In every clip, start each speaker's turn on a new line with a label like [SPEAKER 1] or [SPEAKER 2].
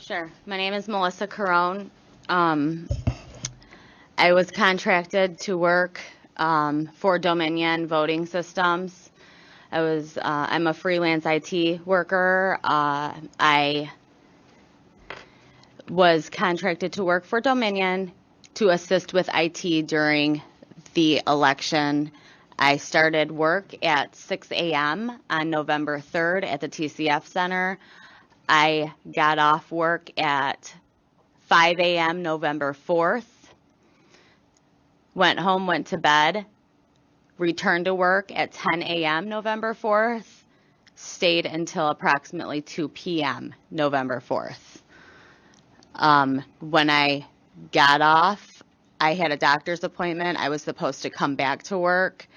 [SPEAKER 1] Sure. My name is Melissa Carone. I was contracted to work for Dominion Voting Systems. I'm a freelance IT worker. I was contracted to work for Dominion to assist with IT during the election. I started work at 6 a.m. on November 3rd at the TCF Centre. I got off work at 5 a.m. November 4th, went home, went to bed, returned to work at 10 a.m. November 4th, stayed until approximately 2 p.m. November 4th. When I got off, I had a doctor's appointment. I was supposed to come back to work.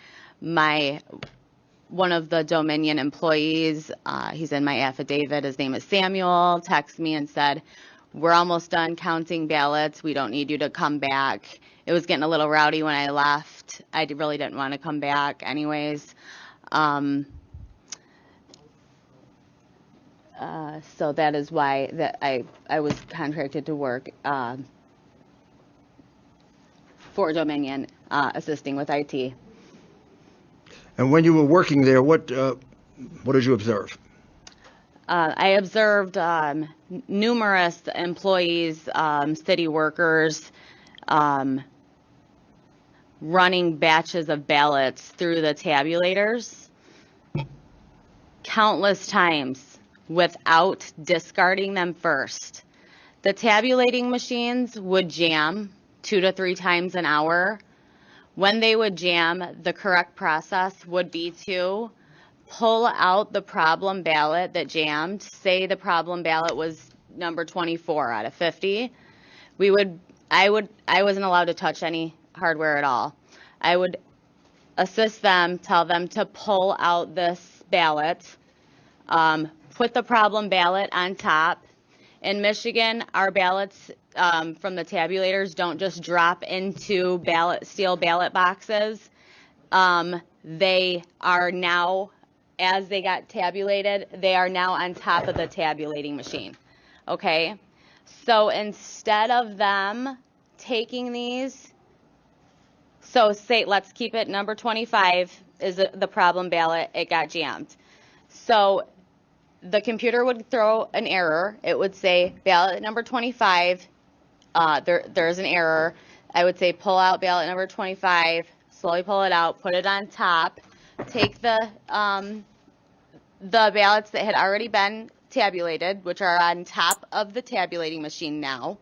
[SPEAKER 1] One of the Dominion employees, he's in my affidavit, his name is Samuel, texted me and said, "We're almost done counting ballots. We don't need you to come back." It was getting a little rowdy when I left. I really didn't want to come back anyways. So that is why that I was contracted to work for Dominion, assisting with IT.
[SPEAKER 2] And when you were working there, what did you observe?
[SPEAKER 1] I observed numerous employees, city workers, running batches of ballots through the tabulators countless times without discarding them first. The tabulating machines would jam 2 to 3 times an hour. When they would jam, the correct process would be to pull out the problem ballot that jammed. Say the problem ballot was number 24 out of 50. I wasn't allowed to touch any hardware at all. I would assist them, tell them to pull out this ballot, put the problem ballot on top. In Michigan, our ballots from the tabulators don't just drop into steel ballot boxes. They are now, as they got tabulated, they are now on top of the tabulating machine. Okay? So instead of them taking these, so say, let's keep it number 25 is the problem ballot, it got jammed. So the computer would throw an error. It would say ballot number 25, there's an error. I would say pull out ballot number 25, slowly pull it out, put it on top, take the ballots that had already been tabulated, which are on top of the tabulating machine now,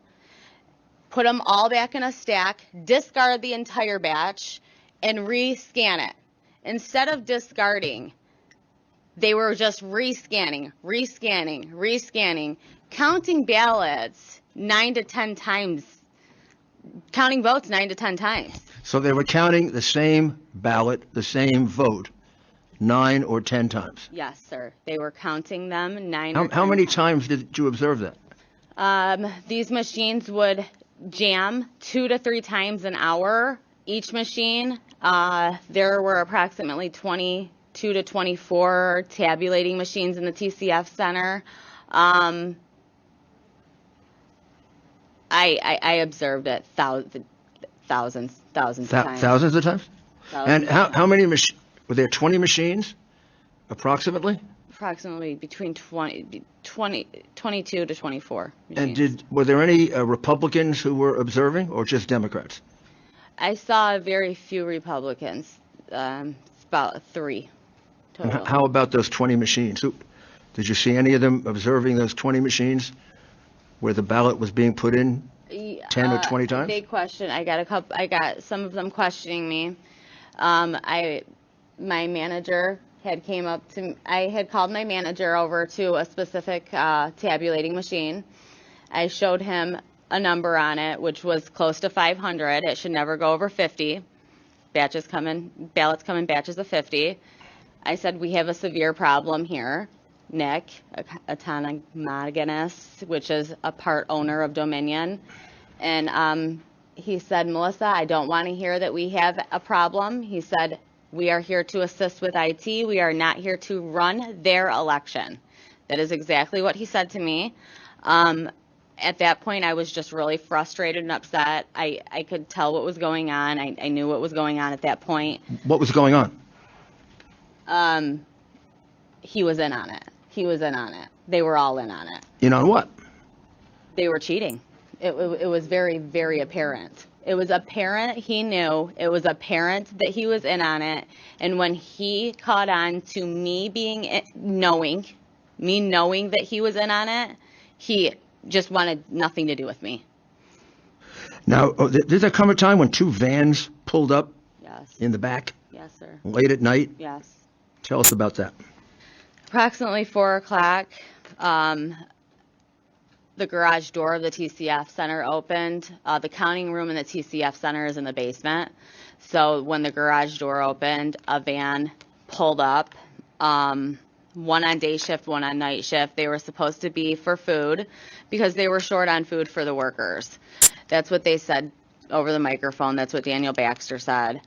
[SPEAKER 1] put them all back in a stack, discard the entire batch, and re-scan it. Instead of discarding, they were just rescanning, counting ballots 9 to 10 times, counting votes 9 to 10 times.
[SPEAKER 2] So they were counting the same ballot, the same vote, 9 or 10 times?
[SPEAKER 1] Yes, sir. They were counting them 9 or 10
[SPEAKER 2] How many times did you observe that?
[SPEAKER 1] These machines would jam 2 to 3 times an hour. Each machine, there were approximately 22 to 24 tabulating machines in the TCF Centre. I observed it thousands of times.
[SPEAKER 2] Thousands of times? And how many were there 20 machines, approximately?
[SPEAKER 1] Approximately between 22 to 24 machines.
[SPEAKER 2] And were there any Republicans who were observing, or just Democrats?
[SPEAKER 1] I saw very few Republicans, about 3 total.
[SPEAKER 2] And how about those 20 machines? Did you see any of them observing those 20 machines where the ballot was being put in 10 or 20 times?
[SPEAKER 1] Big question. I got some of them questioning me. My manager had I had called my manager over to a specific tabulating machine. I showed him a number on it, which was close to 500. It should never go over 50. Ballots come in batches of 50. I said, we have a severe problem here. Nick, autonomous, which is a part owner of Dominion. And he said, Melissa, I don't want to hear that we have a problem. He said, we are here to assist with IT. We are not here to run their election. That is exactly what he said to me. at that point, I was just really frustrated and upset. I could tell what was going on. I knew what was going on at that point.
[SPEAKER 2] What was going on?
[SPEAKER 1] He was in on it. He was in on it. They were all in on it.
[SPEAKER 2] In on what?
[SPEAKER 1] They were cheating. It was very, very apparent. It was apparent he knew. It was apparent that he was in on it. And when he caught on to me knowing that he was in on it, he just wanted nothing to do with me.
[SPEAKER 2] Now, did there come a time when 2 vans pulled up
[SPEAKER 1] Yes.
[SPEAKER 2] in the back
[SPEAKER 1] Yes, sir.
[SPEAKER 2] late at night?
[SPEAKER 1] Yes.
[SPEAKER 2] Tell us about that.
[SPEAKER 1] Approximately 4 o'clock, the garage door of the TCF Centre opened. The counting room in the TCF Centre is in the basement. So when the garage door opened, a van pulled up, one on day shift, one on night shift. They were supposed to be for food because they were short on food for the workers. That's what they said over the microphone. That's what Daniel Baxter said.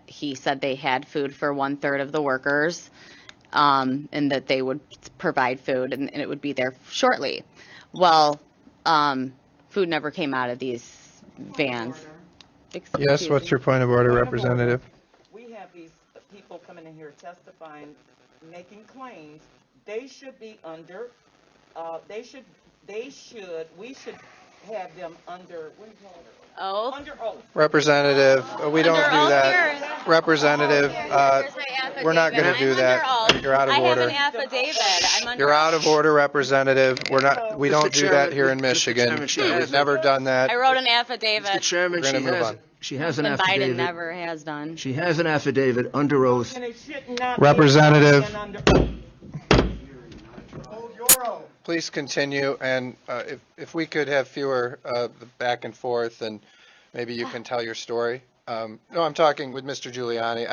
[SPEAKER 1] He said they had food for 1/3 of the workers, and that they would provide food and it would be there shortly. Well, food never came out of these vans.
[SPEAKER 3] Yes, what's your point of order, Representative?
[SPEAKER 4] We have these people coming in here testifying, making claims. They should be under, we should have them under, what do you call it?
[SPEAKER 1] Oath?
[SPEAKER 4] Under oath.
[SPEAKER 3] Representative, we don't
[SPEAKER 1] Under
[SPEAKER 3] do
[SPEAKER 1] oath
[SPEAKER 3] that.
[SPEAKER 1] here.
[SPEAKER 3] Representative,
[SPEAKER 1] Here's my affidavit.
[SPEAKER 3] we're not going to do
[SPEAKER 1] I'm
[SPEAKER 3] that.
[SPEAKER 1] under oath.
[SPEAKER 3] You're out of
[SPEAKER 1] I have
[SPEAKER 3] order.
[SPEAKER 1] an affidavit. I'm under
[SPEAKER 3] You're out
[SPEAKER 1] oath.
[SPEAKER 3] of order, Representative. We don't
[SPEAKER 2] Mr.
[SPEAKER 3] do that
[SPEAKER 2] Chairman,
[SPEAKER 3] here in
[SPEAKER 2] Mr.
[SPEAKER 3] Michigan.
[SPEAKER 2] Chairman, she
[SPEAKER 3] We've
[SPEAKER 2] has
[SPEAKER 3] never done that.
[SPEAKER 1] I wrote an affidavit.
[SPEAKER 2] Mr. Chairman,
[SPEAKER 3] We're gonna move on.
[SPEAKER 2] she has an
[SPEAKER 1] And Biden
[SPEAKER 2] affidavit.
[SPEAKER 1] never has done.
[SPEAKER 2] She has an affidavit under oath.
[SPEAKER 4] And it should not
[SPEAKER 3] Representative.
[SPEAKER 4] be under oath.
[SPEAKER 3] Please continue, and if we could have fewer back and forth, and maybe you can tell your story. No, I'm talking with Mr. Giuliani.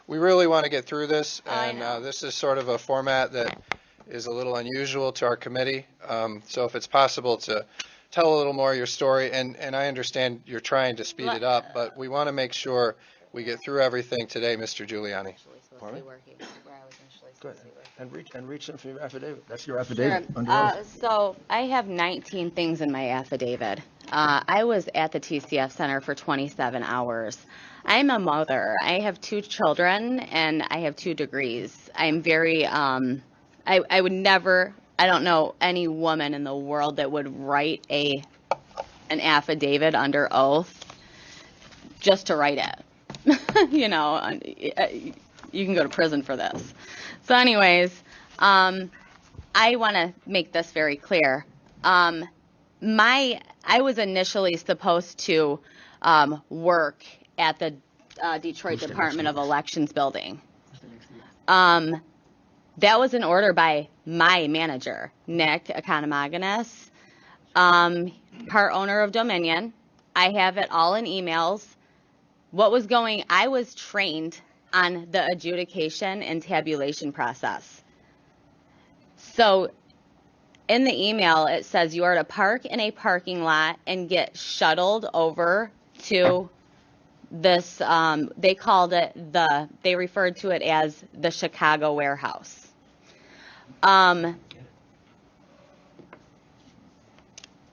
[SPEAKER 3] We really want to get through this,
[SPEAKER 1] I
[SPEAKER 3] and
[SPEAKER 1] know.
[SPEAKER 3] this is sort of a format that is a little unusual to our committee. So if it's possible to tell a little more of your story, and I understand you're trying to speed it up, but we want to make sure we get through everything today, Mr. Giuliani.
[SPEAKER 2] Pardon?
[SPEAKER 1] Where I was initially supposed to be working.
[SPEAKER 2] And reach in for your affidavit. That's your affidavit
[SPEAKER 1] Sure.
[SPEAKER 2] under oath.
[SPEAKER 1] So I have 19 things in my affidavit. I was at the TCF Center for 27 hours. I'm a mother. I have 2 children and I have 2 degrees. I'm very, I would never, I don't know any woman in the world that would write an affidavit under oath just to write it. You know, you can go to prison for this. So anyways, I want to make this very clear. I was initially supposed to work at the Detroit Department of Elections building. That was an order by my manager, Nick Economagounis, part owner of Dominion. I have it all in emails. I was trained on the adjudication and tabulation process. So in the email, it says you are to park in a parking lot and get shuttled over to this, they referred to it as the Chicago warehouse.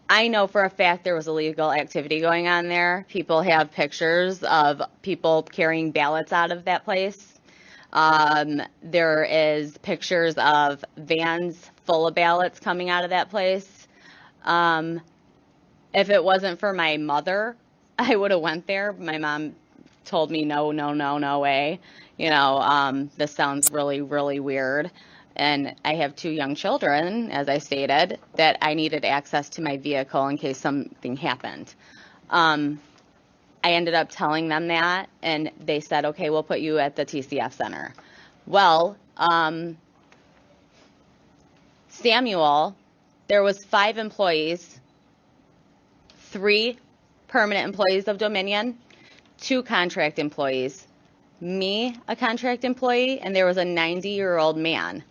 [SPEAKER 1] I know for a fact there was illegal activity going on there. People have pictures of people carrying ballots out of that place. There is pictures of vans full of ballots coming out of that place. If it wasn't for my mother, I would have went there. My mom told me no way. You know, this sounds really, really weird. And I have 2 young children, as I stated, that I needed access to my vehicle in case something happened. I ended up telling them that, and they said, okay, we'll put you at the TCF Center. Well, Samuel, there was 5 employees, 3 permanent employees of Dominion, 2 contract employees, me, a contract employee, and there was a 90-year-old man.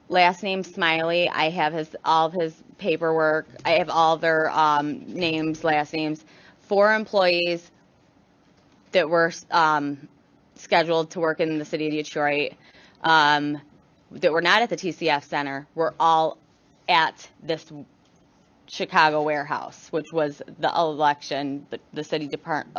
[SPEAKER 1] Last name Smiley. I have all of his paperwork. I have all their names, last names. 4 employees that were scheduled to work in the city of Detroit that were not at the TCF Center were all at this Chicago warehouse, which was the election, the city department